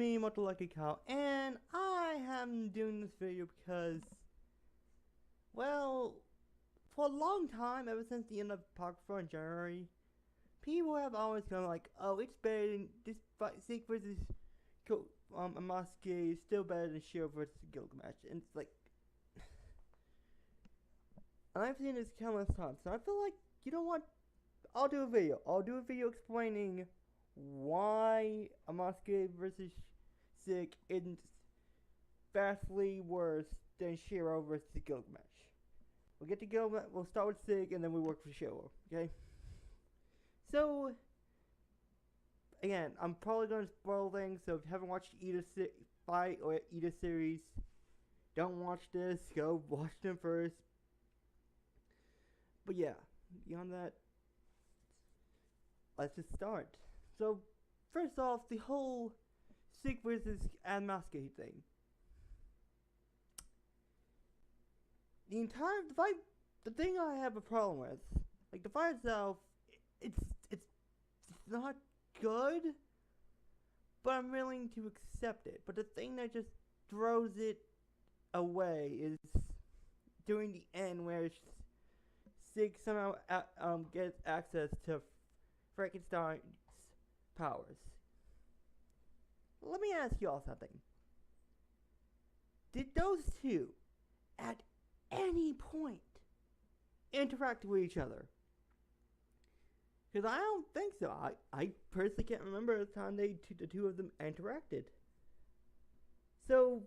me, Moto Lucky Cow, and I am doing this video because, well, for a long time, ever since the end of Pocket 4 in January, people have always gone like, oh, it's better than this fight, Seig versus Amaske is still better than Shirou versus Gilgamesh, and it's like, and I've seen this countless times, so I feel like, you know what, I'll do a video explaining why Amaske versus Seig isn't vastly worse than Shirou versus Gilgamesh. We'll get to Gilgamesh, we'll start with Seig, and then we work for Shirou, okay? So, again, I'm probably going to spoil things, so if you haven't watched either fight or either series, don't watch this, go watch them first. But yeah, beyond that, let's just start. So, first off, the whole Seig versus Amaske thing. The entire fight, the thing I have a problem with, like the fight itself, it's not good, but I'm willing to accept it. But the thing that just throws it away is during the end where Seig somehow gets access to Frankenstein's powers. Let me ask y'all something. Did those two, at any point, interact with each other? Because I don't think so. I personally can't remember the time the two of them interacted. So,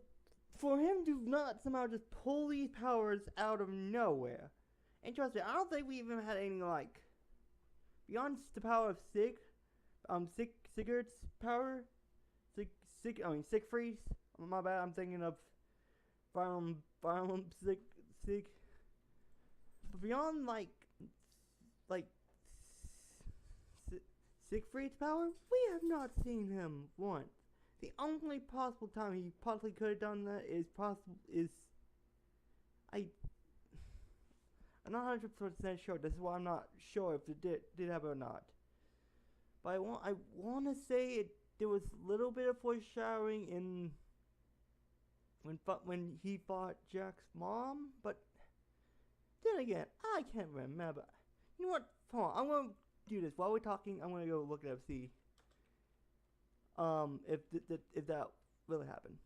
for him to not somehow just pull these powers out of nowhere, and trust me, I don't think we even had anything like, beyond the power of Sigurd's power, Siegfried's, my bad, I'm thinking of Sig. But beyond Siegfried's power, we have not seen him once. The only possible time he possibly could have done that I'm not 100% sure. This is why I'm not sure if it did happen or not. But I want to say there was a little bit of foreshadowing in when he fought Jack's mom, but then again, I can't remember. You know what? Hold on, I'm gonna do this while we're talking. I'm gonna go look it up, see if that really happened.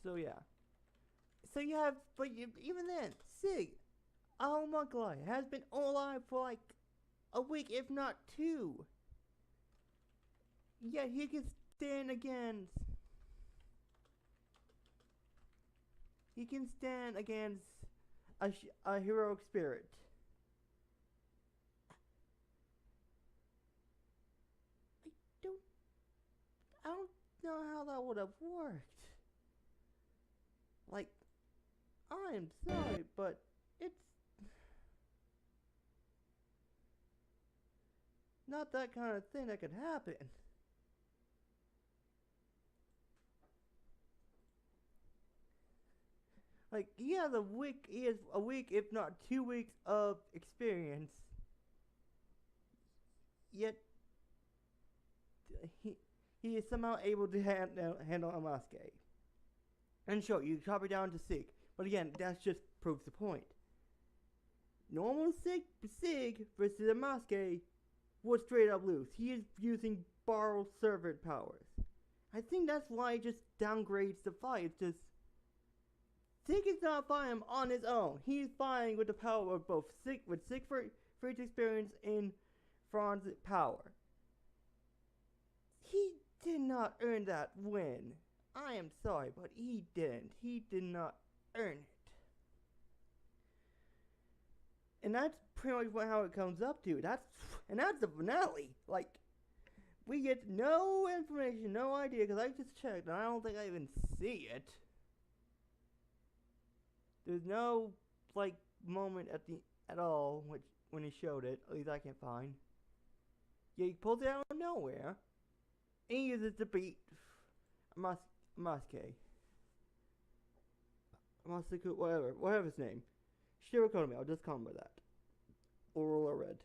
So yeah. So you have, but even then, Seig, oh my god, has been alive for like a week, if not two. Yet he can stand against. He can stand against a heroic spirit. I don't know how that would have worked. Like, I'm sorry, but it's not that kind of thing that could happen. Like, he has a week, if not 2 weeks of experience. Yet, he is somehow able to handle Amaske. And sure, you chop it down to Seig. But again, that just proves the point. Normal Seig versus Amaske was straight up loose. He is using borrowed servant powers. I think that's why it just downgrades the fight. It's just Seig is not fighting on his own. He's fighting with the power of both Siegfried's experience and Franz's power. He did not earn that win. I am sorry, but he didn't. He did not earn it. And that's pretty much how it comes up to. That's the finale. Like, we get no information, no idea, because I just checked, and I don't think I even see it. There's no, like, moment at all when he showed it. At least I can't find. Yeah, he pulls it out of nowhere, and he uses to beat Amaske, whatever his name. Shirou, I'll just call him by that. Oral or red.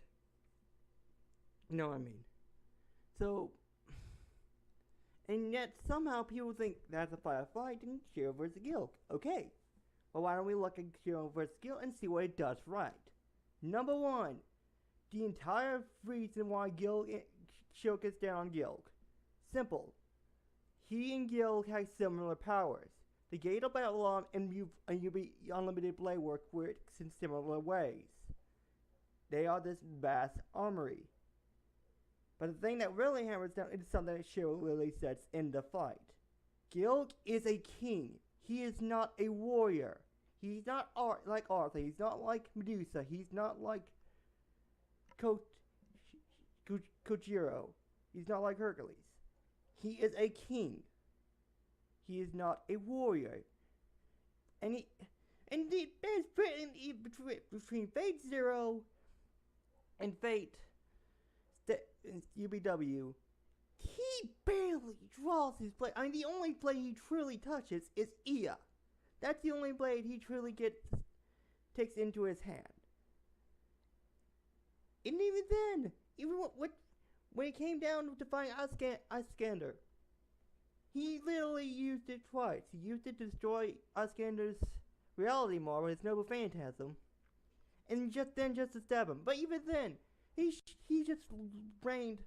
You know what I mean. So, and yet somehow people think that's a fight in Shirou versus Gil. Okay, well why don't we look at Shirou versus Gil and see what it does right. Number one, the entire reason why Shirou gets down on Gil. Simple. He and Gil have similar powers. The Gate of Babylon and UB Unlimited Blade works in similar ways. They are this vast armory. But the thing that really hammers down is something that Shirou literally says in the fight. Gil is a king. He is not a warrior. He's not like Arthur. He's not like Medusa. He's not like Kojiro. He's not like Hercules. He is a king. He is not a warrior. And the best between Fate Zero and Fate UBW, he barely draws his blade. I mean, the only blade he truly touches is Ia. That's the only blade he truly takes into his hand. And even then, when it came down to find Iskander, he literally used it twice. He used it to destroy Iskander's reality marble, his noble phantasm, and just to stab him. But even then, he just rained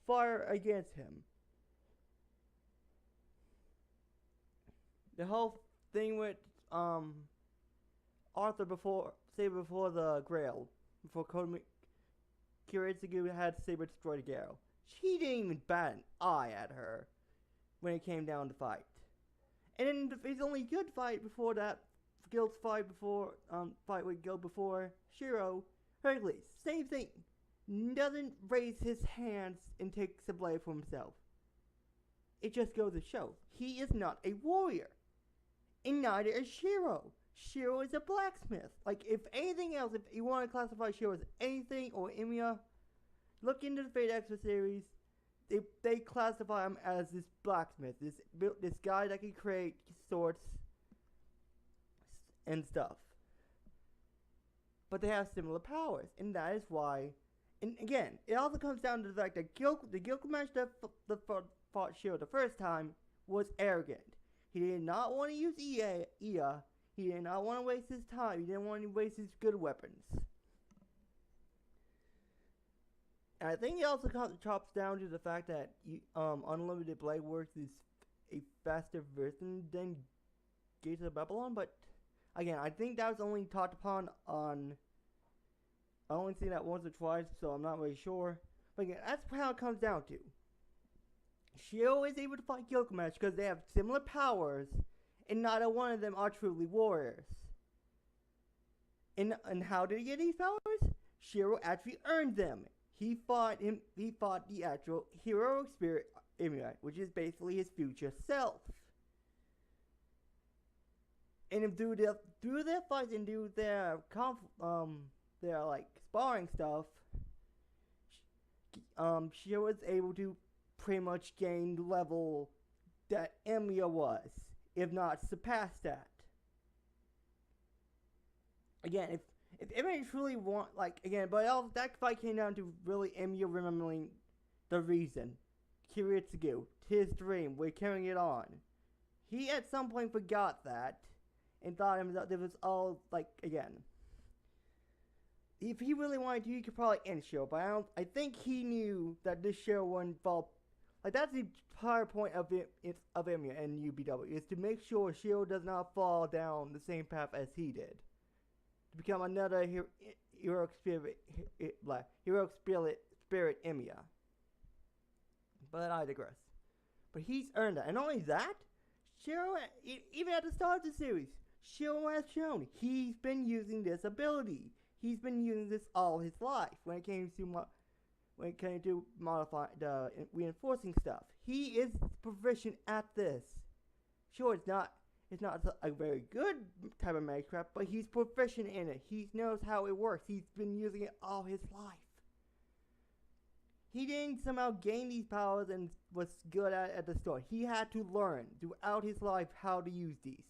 fire against him. The whole thing with Arthur before the Grail, before Kiritsugu had Saber destroy the Grail, he didn't even bat an eye at her when it came down to fight. And then his only good fight before that, Gil's fight with Gil before Shirou, Hercules, same thing. Doesn't raise his hands and takes the blade for himself. It just goes to show he is not a warrior, and neither is Shirou. Shirou is a blacksmith. Like, if anything else, if you want to classify Shirou as anything or Emiya, look into the Fate Extra series. They classify him as this blacksmith, this guy that can create swords and stuff. But they have similar powers, and that is why. And again, it also comes down to the fact that the Gilgamesh that fought Shirou the first time was arrogant. He did not want to use Ia. He did not want to waste his time. He didn't want to waste his good weapons. And I think it also chops down to the fact that Unlimited Blade Works is a faster version than Gates of Babylon. But again, I think that was only talked upon on. I only seen that once or twice, so I'm not really sure. But again, that's how it comes down to. Shirou is able to fight Gilgamesh because they have similar powers, and neither one of them are truly warriors. And how did he get these powers? Shirou actually earned them. He fought the actual heroic spirit Emiya, which is basically his future self. And through their fights and through their like sparring stuff, she was able to pretty much gain the level that Emiya was, if not surpass that. Again, if Emiya truly want, like, again, but all that fight came down to really Emiya remembering the reason, Kiritsugu, his dream, we're carrying it on. He at some point forgot that, and thought himself it was all, like, again. If he really wanted to, he could probably end Shirou, but I think he knew that this Shirou wouldn't fall. Like, that's the entire point of Emiya and UBW, is to make sure Shirou does not fall down the same path as he did. To become another heroic spirit Emiya. But I digress. But he's earned that. And not only that, Shirou, even at the start of the series, Shirou has shown he's been using this ability. He's been using this all his life when it came to modify the reinforcing stuff. He is proficient at this. Sure, it's not a very good type of magicraft, but he's proficient in it. He knows how it works. He's been using it all his life. He didn't somehow gain these powers and was good at the start. He had to learn throughout his life how to use these.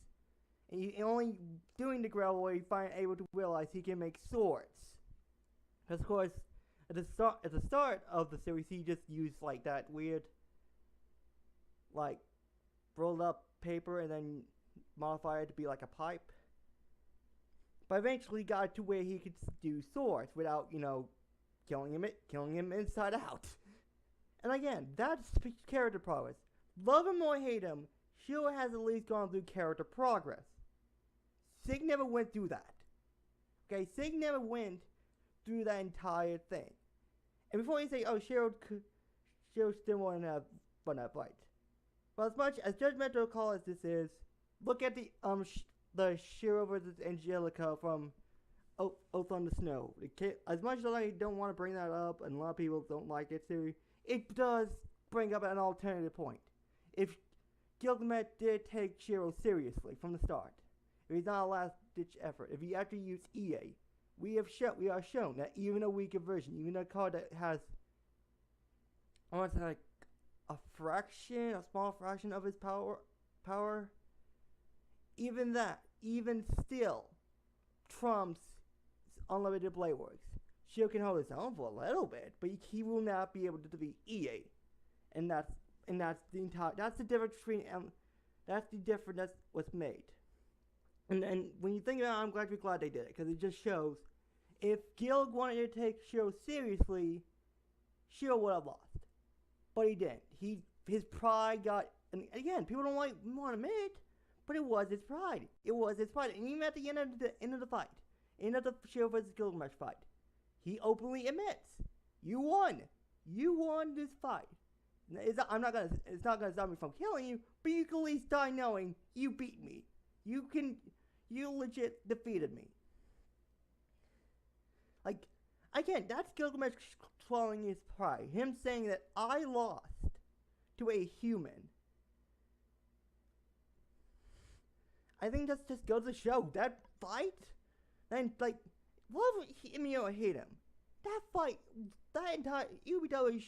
And he only doing the Grail where he finally able to realize he can make swords. Of course, at the start of the series, he just used like that weird, like rolled up paper and then modify it to be like a pipe. But eventually got to where he could do swords without, killing him inside out. And again, that's character progress. Love him or hate him, Shirou has at least gone through character progress. Seig never went through that. Okay, Seig never went through that entire thing. And before you say, oh, Shirou still want to have fun at fight. But as much as judgmental call as this is, look at the Shirou versus Angelica from Oath on the Snow. As much as I don't want to bring that up, and a lot of people don't like it too, it does bring up an alternative point. If Gilgamesh did take Shirou seriously from the start, if he's not a last-ditch effort, if he actually used EA, we are shown that even a weaker version, even a card that has, I want to say like a small fraction of his power, even still trumps unlimited blade works. Shirou can hold his own for a little bit, but he will not be able to defeat EA, and that's the difference between that's what's made. And when you think about it, I'm glad they did it, because it just shows if Gil wanted to take Shirou seriously, Shirou would have lost, but he didn't. His pride got, and again, people don't want to admit it, but it was his pride. And even at the end of the fight, end of the Shirou versus Gilgamesh fight, he openly admits, "You won. You won this fight. It's not gonna stop me from killing you, but you can at least die knowing you beat me. You legit defeated me." Like, again, that's Gilgamesh swallowing his pride. Him saying that I lost to a human. I think that's just goes to show that fight, and like, love him or hate him, that fight, that entire UBW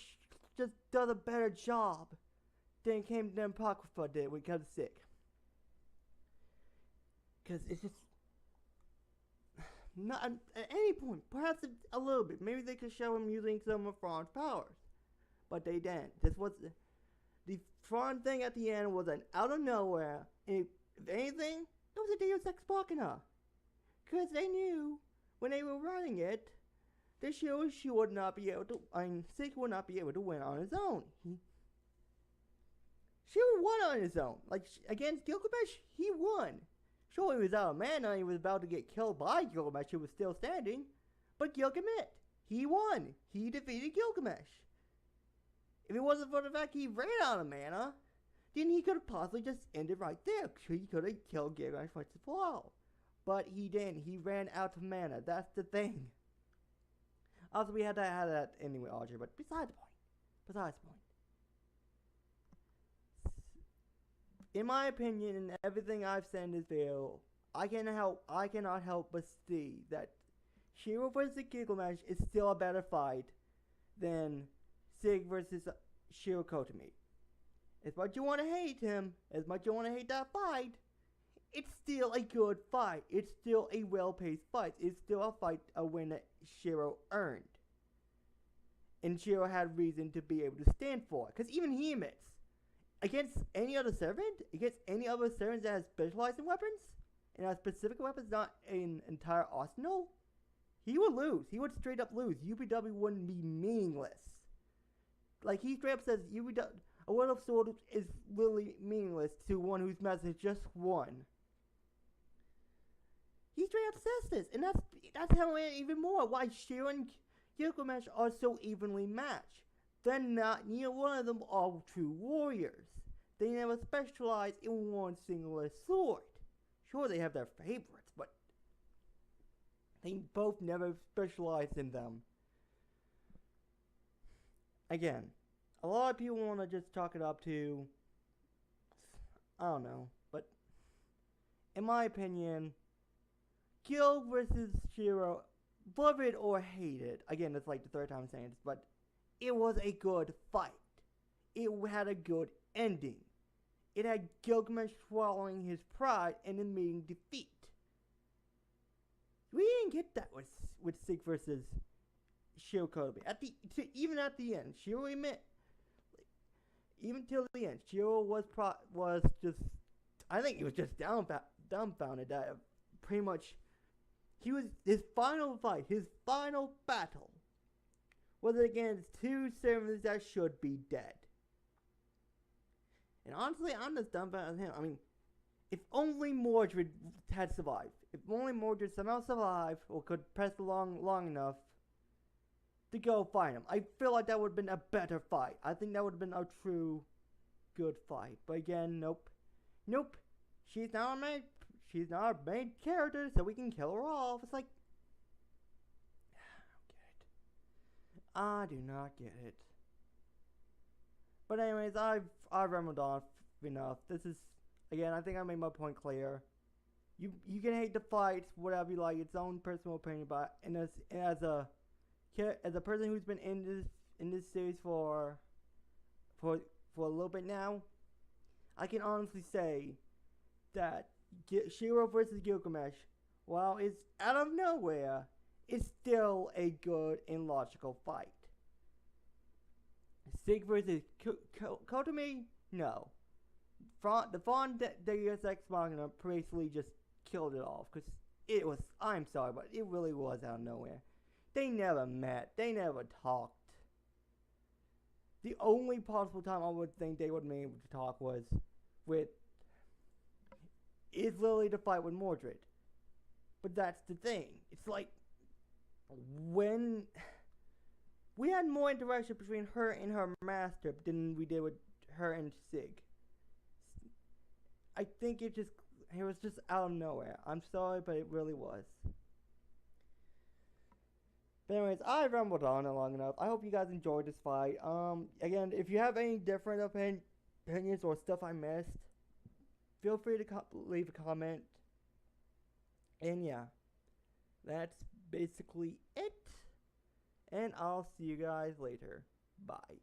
just does a better job than Apocrypha did with Cut Sick. Because it's just not at any point, perhaps a little bit. Maybe they could show him using some of Fran's powers, but they didn't. This was the Fran thing at the end was an out of nowhere. And if anything, it was a Deus Ex Machina, because they knew when they were running it, that Shirou would not be able to. Seig would not be able to win on his own. Shirou won on his own. Like against Gilgamesh, he won. Sure, he was out of mana, he was about to get killed by Gilgamesh, who was still standing, but Gilgamesh, he won. He defeated Gilgamesh. If it wasn't for the fact he ran out of mana, then he could have possibly just ended right there. He could have killed Gilgamesh once and for all. But he didn't. He ran out of mana. That's the thing. Also, we had to have that anyway, Audrey, but besides the point. In my opinion, and everything I've said in this video, I cannot help but see that Shirou vs. Gilgamesh is still a better fight than Seig vs. Shirou Kotomi. As much you want to hate him, as much you want to hate that fight, it's still a good fight. It's still a well-paced fight. It's still a win that Shirou earned. And Shirou had reason to be able to stand for it. Because even he admits, against any other servant that has specialized in weapons, and has specific weapons, not an entire arsenal, he would lose. He would straight up lose. UPW wouldn't be meaningless. Like, he straight up says, a word of sword is literally meaningless to one whose master just won. He straight up says this, and that's how even more why Shirou and Gilgamesh are so evenly matched. Neither one of them are true warriors. They never specialize in one singular sword. Sure, they have their favorites, but they both never specialize in them. Again, a lot of people want to just chalk it up to, I don't know, but in my opinion, Gil versus Shirou, love it or hate it, again, it's like the third time I'm saying this, but it was a good fight. It had a good ending. It had Gilgamesh swallowing his pride and admitting defeat. We didn't get that with Seig versus Shirou Kotomi. Even at the end, Shirou admit, even till the end, Shirou was just, I think he was just dumbfounded that pretty much his final fight, his final battle, was against two servants that should be dead. And honestly, I'm just dumbfounded him. I mean, if only Mordred had survived, if only Mordred somehow survived or could press along long enough to go fight him, I feel like that would have been a better fight. I think that would have been a true good fight. But again, nope. She's not our main character, so we can kill her off. It's like, I do not get it. But anyways, I've rambled on enough. This is, again, I think I made my point clear. You can hate the fights, whatever you like, it's own personal opinion. But as a person who's been in this series for a little bit now, I can honestly say that Shirou versus Gilgamesh, while it's out of nowhere, is still a good and logical fight. Seig versus Kotomi, no. The Fawn Deus Ex Machina basically just killed it off, because it was, I'm sorry, but it really was out of nowhere. They never met, they never talked. The only possible time I would think they would have been able to talk was is literally to fight with Mordred. But that's the thing. It's like, when we had more interaction between her and her master than we did with her and Seig. I think it was just out of nowhere. I'm sorry, but it really was. But anyways, I rambled on long enough. I hope you guys enjoyed this fight. Again, if you have any different opinions or stuff I missed, feel free to leave a comment. And yeah, that's basically it. And I'll see you guys later. Bye.